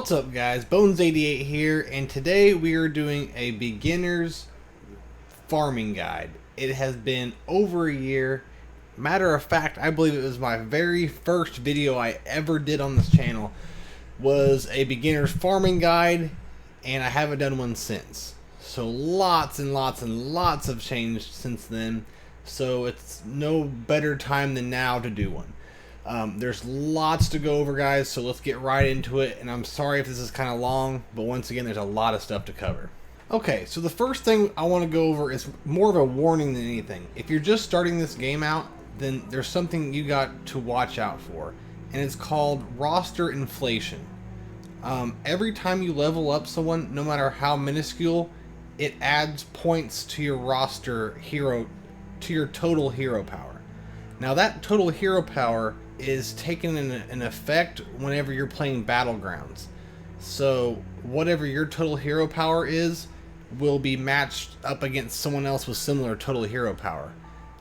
What's up guys, Bones88 here, and today we are doing a beginner's farming guide. It has been over a year. Matter of fact, I believe it was my very first video I ever did on this channel was a beginner's farming guide, and I haven't done one since. So lots and lots and lots have changed since then, so it's no better time than now to do one. There's lots to go over, guys, so let's get right into it. And I'm sorry if this is kind of long, but once again, there's a lot of stuff to cover. Okay, so the first thing I want to go over is more of a warning than anything. If you're just starting this game out, then there's something you got to watch out for, and it's called roster inflation. Every time you level up someone, no matter how minuscule, it adds points to your roster hero, to your total hero power. Now that total hero power is taken in effect whenever you're playing Battlegrounds. So whatever your total hero power is will be matched up against someone else with similar total hero power.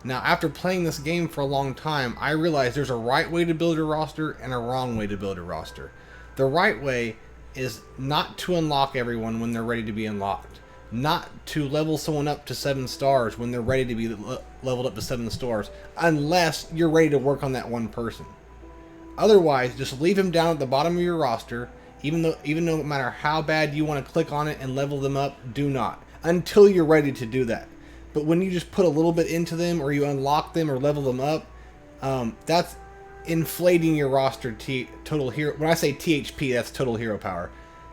Now after playing this game for a long time, I realized there's a right way to build a roster and a wrong way to build a roster. The right way is not to unlock everyone when they're ready to be unlocked. Not to level someone up to 7 stars when they're ready to be leveled up to 7 stars, unless you're ready to work on that one person. Otherwise, just leave him down at the bottom of your roster, even though no matter how bad you want to click on it and level them up, do not, until you're ready to do that. But when you just put a little bit into them, or you unlock them or level them up, that's inflating your roster total hero. When I say THP, that's total hero power.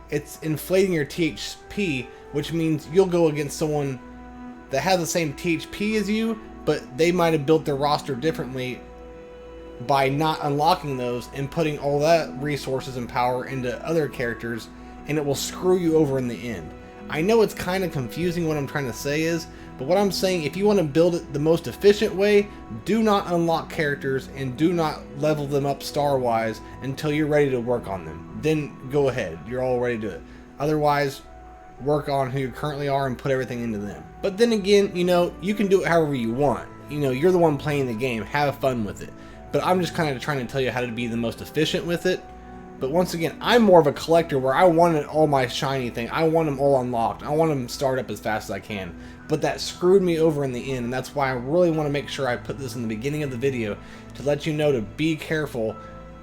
It's inflating your THP, which means you'll go against someone that has the same THP as you, but they might have built their roster differently by not unlocking those and putting all that resources and power into other characters, and it will screw you over in the end. I know it's kind of confusing what I'm trying to say is, but what I'm saying, if you want to build it the most efficient way, do not unlock characters and do not level them up star-wise until you're ready to work on them. Then go ahead, you're all ready to do it. Otherwise, work on who you currently are and put everything into them. But then again, you know, you can do it however you want. You know, you're the one playing the game, have fun with it. But I'm just kind of trying to tell you how to be the most efficient with it. But once again, I'm more of a collector where I wanted all my shiny thing. I want them all unlocked. I want them to start up as fast as I can. But that screwed me over in the end, and that's why I really want to make sure I put this in the beginning of the video to let you know to be careful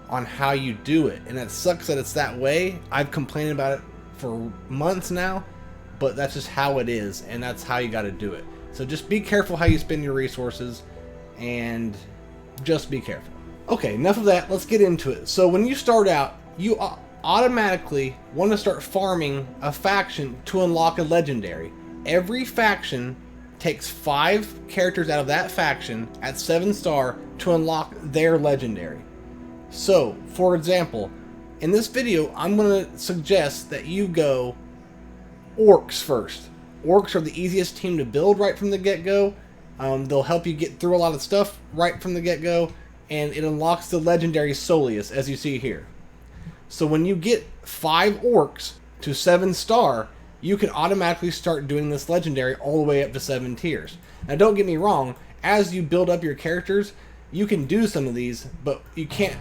on how you do it. And it sucks that it's that way. I've complained about it for months now, but that's just how it is, and that's how you got to do it. So just be careful how you spend your resources, and just be careful. Okay, enough of that. Let's get into it. So when you start out, you automatically want to start farming a faction to unlock a legendary. Every faction takes 5 characters out of that faction at 7 star to unlock their legendary. So, for example, in this video, I'm going to suggest that you go Orcs first. Orcs are the easiest team to build right from the get-go. They'll help you get through a lot of stuff right from the get-go, and it unlocks the legendary Soleus, as you see here. So when you get 5 Orcs to 7 star, you can automatically start doing this legendary all the way up to 7 tiers. Now don't get me wrong, as you build up your characters, you can do some of these, but you can't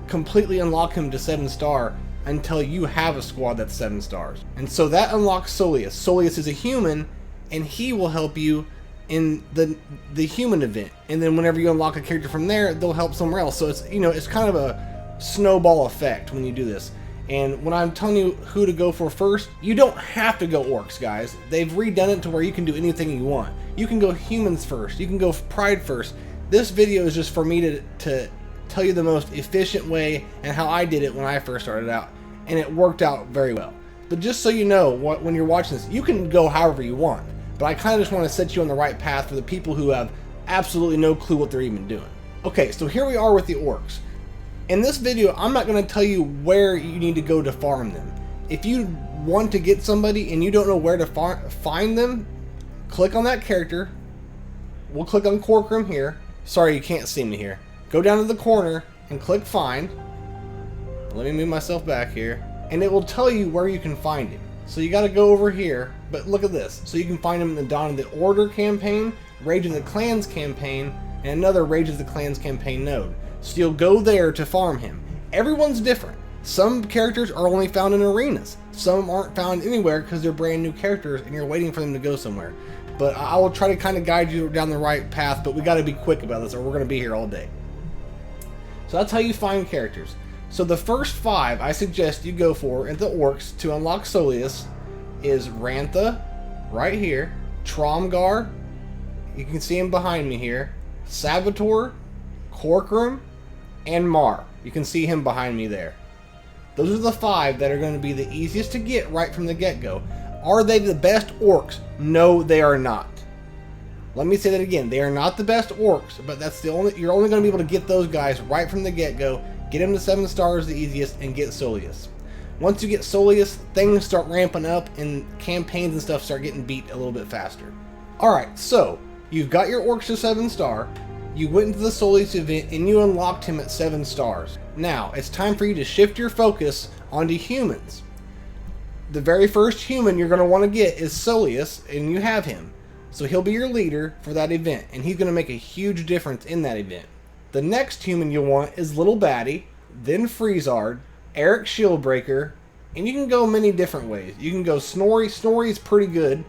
completely unlock him to 7 star until you have a squad that's 7 stars. And so that unlocks Soleus. Soleus is a human, and he will help you in the human event. And then whenever you unlock a character from there, they'll help somewhere else. So it's, you know, it's kind of a snowball effect when you do this. And when I'm telling you who to go for first, you don't have to go Orcs, guys. They've redone it to where you can do anything you want. You can go humans first. You can go Pride first. This video is just for me to tell you the most efficient way and how I did it when I first started out. And it worked out very well. But just so you know, when you're watching this, you can go however you want. But I kind of just want to set you on the right path for the people who have absolutely no clue what they're even doing. Okay, so here we are with the Orcs. In this video, I'm not going to tell you where you need to go to farm them. If you want to get somebody and you don't know where to find them, click on that character. We'll click on Corcoran here. Sorry, you can't see me here. Go down to the corner and click Find. Let me move myself back here. And it will tell you where you can find him. So you got to go over here, but look at this. So you can find him in the Dawn of the Order campaign, Rage of the Clans campaign, and another Rage of the Clans campaign node. So you'll go there to farm him. Everyone's different. Some characters are only found in arenas. Some aren't found anywhere because they're brand new characters and you're waiting for them to go somewhere. But I will try to kind of guide you down the right path, but we got to be quick about this or we're going to be here all day. So that's how you find characters. So the first 5 I suggest you go for in the Orcs to unlock Soleus is Rantha, right here, Tromgar, you can see him behind me here, Saboteur, Corcoran, and Mar. You can see him behind me there. Those are the 5 that are going to be the easiest to get right from the get-go. Are they the best Orcs? No, they are not. Let me say that again. They are not the best Orcs, but that's the only. You're only going to be able to get those guys right from the get-go. Get them to 7 stars the easiest, and get Soleus. Once you get Soleus, things start ramping up, and campaigns and stuff start getting beat a little bit faster. Alright, so, you've got your Orcs to 7 star, you went into the Soleus event, and you unlocked him at 7 stars. Now, it's time for you to shift your focus onto humans. The very first human you're going to want to get is Soleus, and you have him. So he'll be your leader for that event, and he's going to make a huge difference in that event. The next human you'll want is Little Baddie, then Freezard, Eric Shieldbreaker, and you can go many different ways. You can go Snorri. Snorri's pretty good.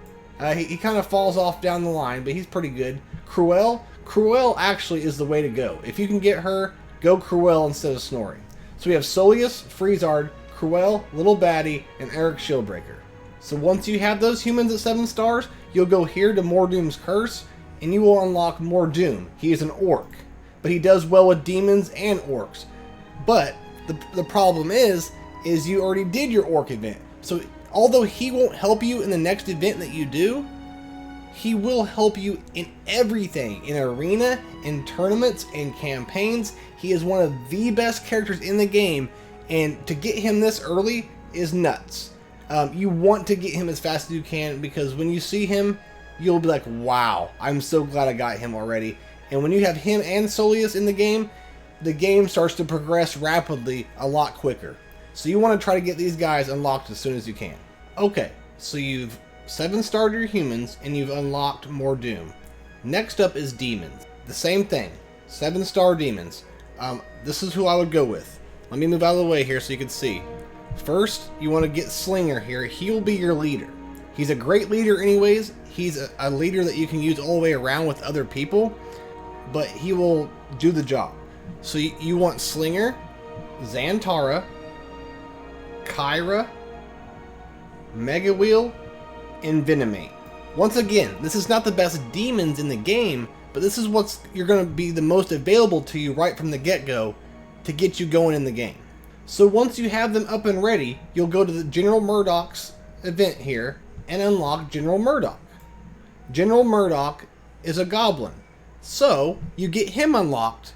He kind of falls off down the line, but he's pretty good. Cruel. Cruel actually is the way to go. If you can get her, go Cruel instead of Snorri. So we have Soleus, Freezard, Cruel, Little Baddie, and Eric Shieldbreaker. So once you have those humans at 7 stars, you'll go here to Mordoom's Curse, and you will unlock Mordoom. He is an Orc, but he does well with demons and Orcs. But the problem is you already did your Orc event. So although he won't help you in the next event that you do, he will help you in everything, in arena, in tournaments, in campaigns. He is one of the best characters in the game, and to get him this early is nuts. You want to get him as fast as you can, because when you see him, you'll be like, wow, I'm so glad I got him already. And when you have him and Soleus in the game starts to progress rapidly a lot quicker. So you want to try to get these guys unlocked as soon as you can. Okay, so you've 7-starred your humans, and you've unlocked Mordoom. Next up is demons. The same thing, 7-star demons. This is who I would go with. Let me move out of the way here so you can see. First, you want to get Slinger here. He'll be your leader. He's a great leader anyways. He's a leader that you can use all the way around with other people, but he will do the job. So you want Slinger, Xantara, Kyra, Mega Wheel, and Venomate. Once again, this is not the best demons in the game, but this is you're going to be the most available to you right from the get-go to get you going in the game. So once you have them up and ready, you'll go to the General Murdoch's event here and unlock General Murdoch. General Murdoch is a goblin, so you get him unlocked,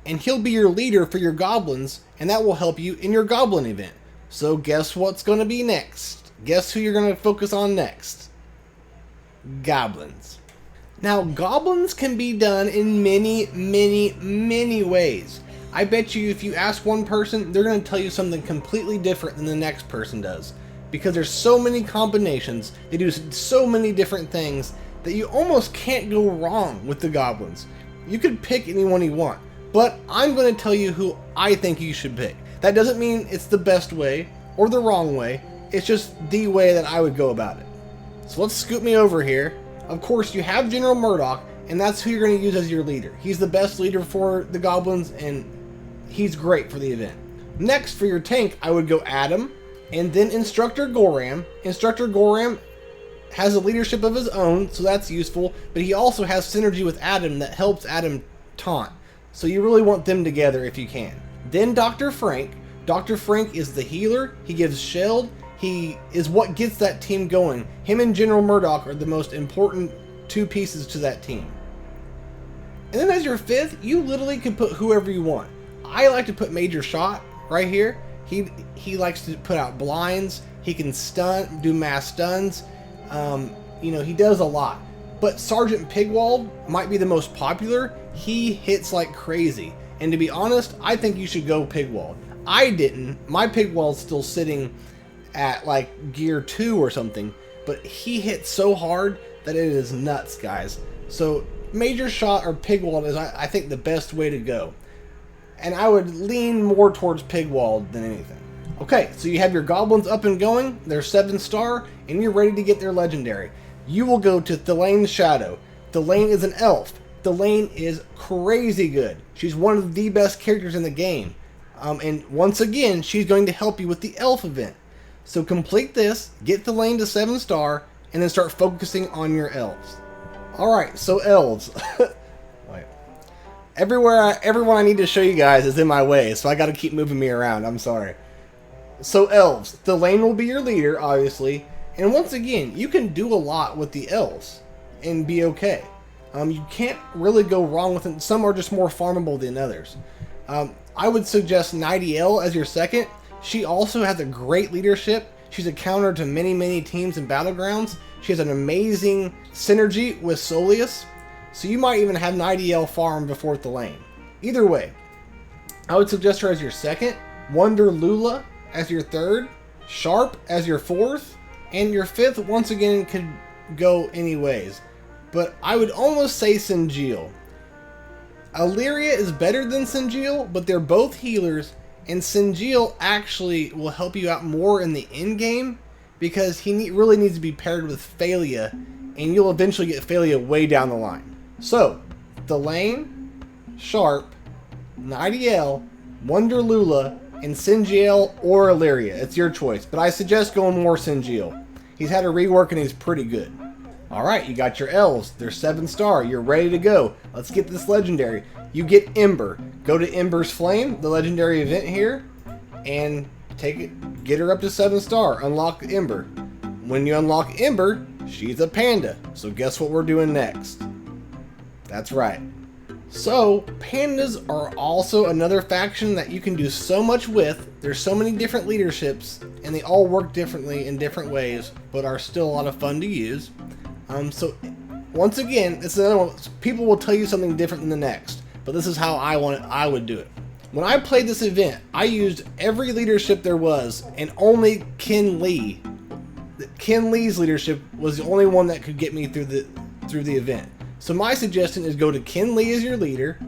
and he'll be your leader for your goblins, and that will help you in your goblin event. So guess what's going to be next? Guess who you're going to focus on next? Goblins. Now, goblins can be done in many, many, many ways. I bet you if you ask one person, they're going to tell you something completely different than the next person does. Because there's so many combinations, they do so many different things, that you almost can't go wrong with the goblins. You could pick anyone you want, but I'm going to tell you who I think you should pick. That doesn't mean it's the best way or the wrong way, it's just the way that I would go about it. So let's scoot me over here. Of course, you have General Murdoch, and that's who you're going to use as your leader. He's the best leader for the goblins, and he's great for the event. Next, for your tank, I would go Adam, and then Instructor Goram. Instructor Goram has a leadership of his own, so that's useful, but he also has synergy with Adam that helps Adam taunt. So you really want them together if you can. Then Dr. Frank. Dr. Frank is the healer. He gives shield. He is what gets that team going. Him and General Murdoch are the most important 2 pieces to that team. And then as your 5th, you literally can put whoever you want. I like to put Major Shot right here. He likes to put out blinds. He can stun, do mass stuns. He does a lot. But Sergeant Pigwald might be the most popular. He hits like crazy. And to be honest, I think you should go Pigwald. I didn't. My Pigwald's still sitting at like gear 2 or something. But he hits so hard that it is nuts, guys. So Major Shot or Pigwald is, I think, the best way to go. And I would lean more towards Pigwald than anything. Okay, so you have your goblins up and going, they're 7-star, and you're ready to get their legendary. You will go to Thelane's Shadow. Thelane is an elf. Thelane is crazy good. She's one of the best characters in the game. And once again, she's going to help you with the elf event. So complete this, get Thelane to 7-star, and then start focusing on your elves. Alright, so elves. Wait. Everyone I need to show you guys is in my way, so I gotta keep moving me around. I'm sorry. So elves, Thelane will be your leader, obviously, and once again, you can do a lot with the elves and be okay. You can't really go wrong with them. Some are just more farmable than others. I would suggest Nighty as your second. She also has a great leadership. She's a counter to many teams in Battlegrounds. She has an amazing synergy with Solius, so you might even have Nighty farm before Thelane. Either way, I would suggest her as your second, Wonder Lula as your third, Sharp as your fourth, and your fifth, once again, could go anyways. But I would almost say Singeal. Illyria is better than Singeal, but they're both healers, and Singeal actually will help you out more in the end game because he really needs to be paired with Phalia, and you'll eventually get Phalia way down the line. So, Thelane, Sharp, Nighty, Wonder Lula, and Singeal or Illyria. It's your choice, but I suggest going more Singeal. He's had a rework and he's pretty good. Alright, you got your elves. They're 7-star. You're ready to go. Let's get this legendary. You get Ember. Go to Ember's Flame, the legendary event here, and get her up to 7-star. Unlock Ember. When you unlock Ember, she's a panda. So guess what we're doing next? That's right. So, pandas are also another faction that you can do so much with. There's so many different leaderships, and they all work differently in different ways, but are still a lot of fun to use. So, once again, it's another one. People will tell you something different than the next, but this is how I would do it. When I played this event, I used every leadership there was, and only Ken Lee's leadership was the only one that could get me through the event. So my suggestion is go to Ken Lee as your leader.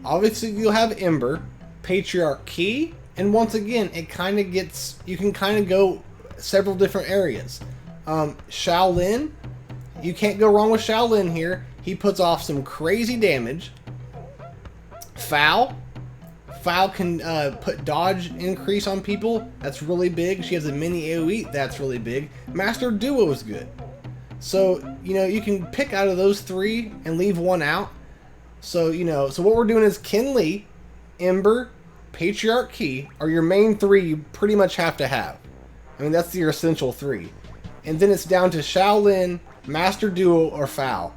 Obviously you'll have Ember, Patriarch Key, and once again you can kind of go several different areas. Shaolin, you can't go wrong with Shaolin here. He puts off some crazy damage. Foul can put dodge increase on people. That's really big. She has a mini AoE. That's really big. Master Duo is good. So, you can pick out of those three and leave one out. So, so what we're doing is Ken Lee, Ember, Patriarch Key are your main three you pretty much have to have. I mean, that's your essential three. And then it's down to Shaolin, Master Duo, or Foul.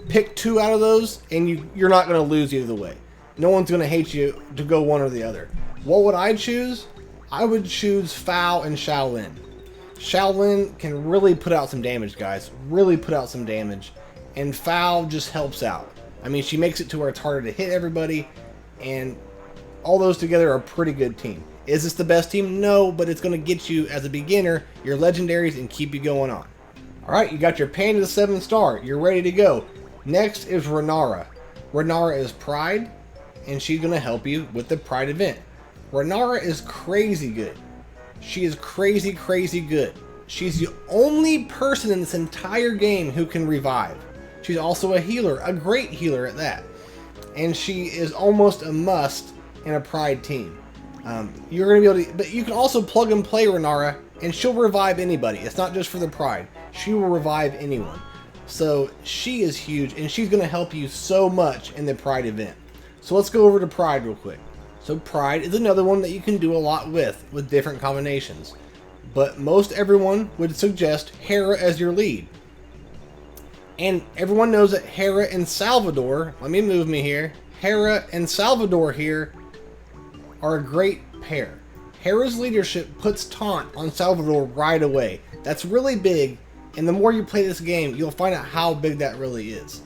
Pick two out of those, and you're not going to lose either way. No one's going to hate you to go one or the other. What would I choose? I would choose Foul and Shaolin. Shaolin can really put out some damage, guys. Really put out some damage. And Foul just helps out. I mean, she makes it to where it's harder to hit everybody. And all those together are a pretty good team. Is this the best team? No, but it's going to get you, as a beginner, your legendaries and keep you going on. Alright, you got your Panda 7-star. You're ready to go. Next is Renara. Renara is Pride, and she's going to help you with the Pride event. Renara is crazy good. She is crazy good. She's the only person in this entire game who can revive. She's also a healer, a great healer at that. And she is almost a must in a Pride team. You're going to be able to, but you can also plug and play Renara, and she'll revive anybody. It's not just for the Pride. She will revive anyone. So she is huge, and she's going to help you so much in the Pride event. So let's go over to Pride real quick. So Pride is another one that you can do a lot with different combinations. But most everyone would suggest Hera as your lead. And everyone knows that Hera and Salvador, let me move me here. Hera and Salvador here are a great pair. Hera's leadership puts taunt on Salvador right away. That's really big, and the more you play this game, you'll find out how big that really is.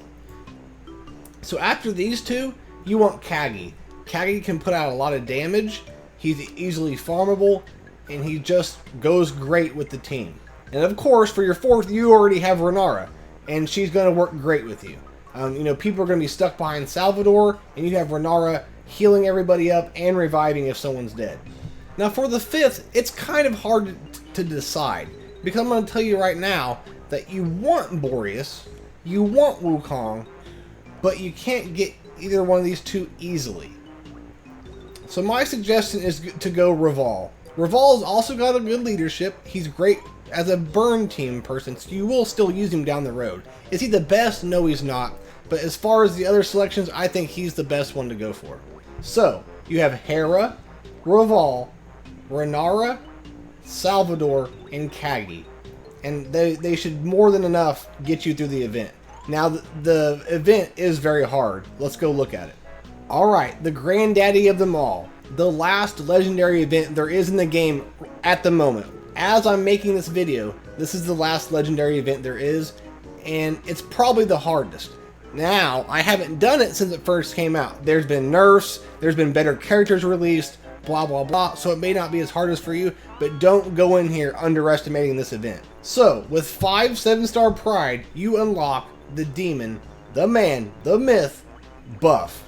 So after these two, you want Kagi. Kagi can put out a lot of damage, he's easily farmable, and he just goes great with the team. And of course, for your fourth, you already have Renara, and she's going to work great with you. People are going to be stuck behind Salvador, and you have Renara healing everybody up and reviving if someone's dead. Now for the 5th, it's kind of hard to decide, because I'm going to tell you right now that you want Boreas, you want Wukong, but you can't get either one of these two easily. So my suggestion is to go Raval. Raval's also got a good leadership. He's great as a burn team person, so you will still use him down the road. Is he the best? No, he's not. But as far as the other selections, I think he's the best one to go for. So, you have Hera, Raval, Renara, Salvador, and Kagi. And they should more than enough get you through the event. Now, the event is very hard. Let's go look at it. Alright, the granddaddy of them all. The last legendary event there is in the game at the moment. As I'm making this video, this is the last legendary event there is, and it's probably the hardest. Now, I haven't done it since it first came out. There's been nerfs, there's been better characters released, blah blah blah, so it may not be as hard as for you, but don't go in here underestimating this event. So, with 5 7-star pride, you unlock the demon, the man, the myth, Buff.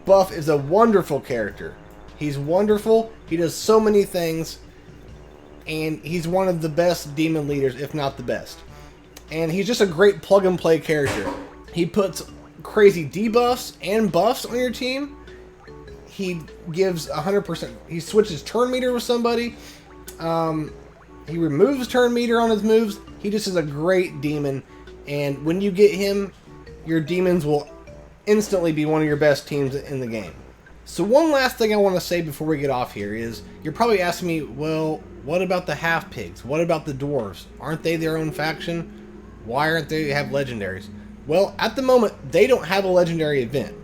Buff is a wonderful character. He's wonderful, he does so many things, and he's one of the best demon leaders, if not the best. And he's just a great plug-and-play character. He puts crazy debuffs and buffs on your team. He gives 100%. He switches turn meter with somebody. He removes turn meter on his moves. He just is a great demon. And when you get him, your demons will instantly be one of your best teams in the game. So one last thing I want to say before we get off here is, you're probably asking me, well, what about the half-pigs? What about the dwarves? Aren't they their own faction? Why aren't they have legendaries? Well, at the moment, they don't have a legendary event.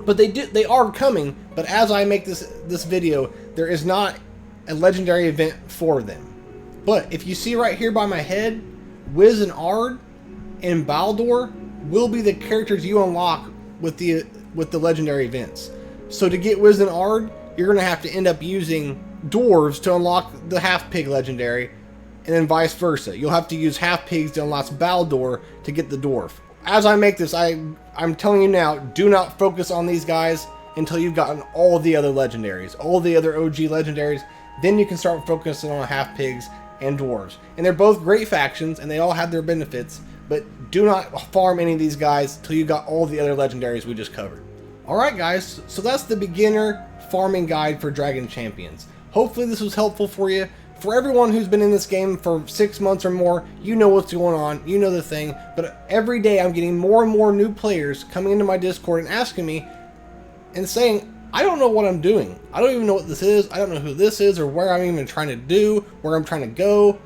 But they are coming, but as I make this video, there is not a legendary event for them. But if you see right here by my head, Wiz and Ard and Baldur will be the characters you unlock with the legendary events. So to get Wiz and Ard, you're going to have to end up using dwarves to unlock the half-pig legendary, and then vice versa. You'll have to use half-pigs to unlock Baldur to get the dwarf. As I make this, I'm telling you now, do not focus on these guys until you've gotten all the other legendaries, all the other OG legendaries. Then you can start focusing on half-pigs and dwarves. And they're both great factions, and they all have their benefits, but do not farm any of these guys till you got all the other legendaries we just covered. Alright guys, so that's the beginner farming guide for Dragon Champions. Hopefully this was helpful for you. For everyone who's been in this game for 6 months or more, you know what's going on, you know the thing, but every day I'm getting more and more new players coming into my Discord and asking me and saying, I don't know what I'm doing. I don't even know what this is. I don't know who this is or where I'm even trying to do, where I'm trying to go.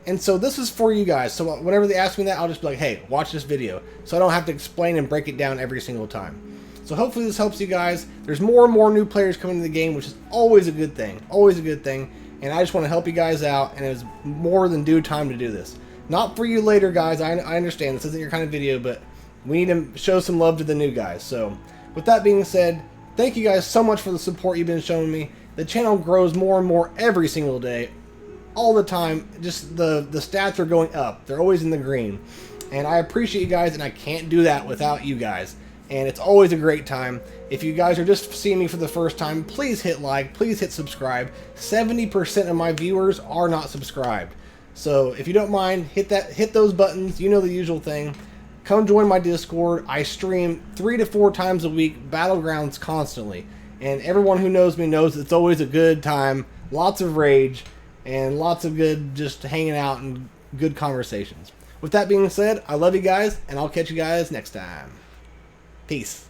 And so this is for you guys. So whenever they ask me that, I'll just be like, hey, watch this video. So I don't have to explain and break it down every single time. So hopefully this helps you guys. There's more and more new players coming to the game, which is always a good thing. Always a good thing. And I just want to help you guys out, and it was more than due time to do this. Not for you later, guys. I understand this isn't your kind of video, but we need to show some love to the new guys. So with that being said, thank you guys so much for the support you've been showing me. The channel grows more and more every single day, all the time. Just the stats are going up. They're always in the green. And I appreciate you guys, and I can't do that without you guys. And it's always a great time. If you guys are just seeing me for the first time, please hit like, please hit subscribe. 70% of my viewers are not subscribed. So if you don't mind, hit those buttons. You know the usual thing. Come join my Discord. I stream 3 to 4 times a week, Battlegrounds constantly. And everyone who knows me knows it's always a good time. Lots of rage and lots of good just hanging out and good conversations. With that being said, I love you guys, and I'll catch you guys next time. Peace.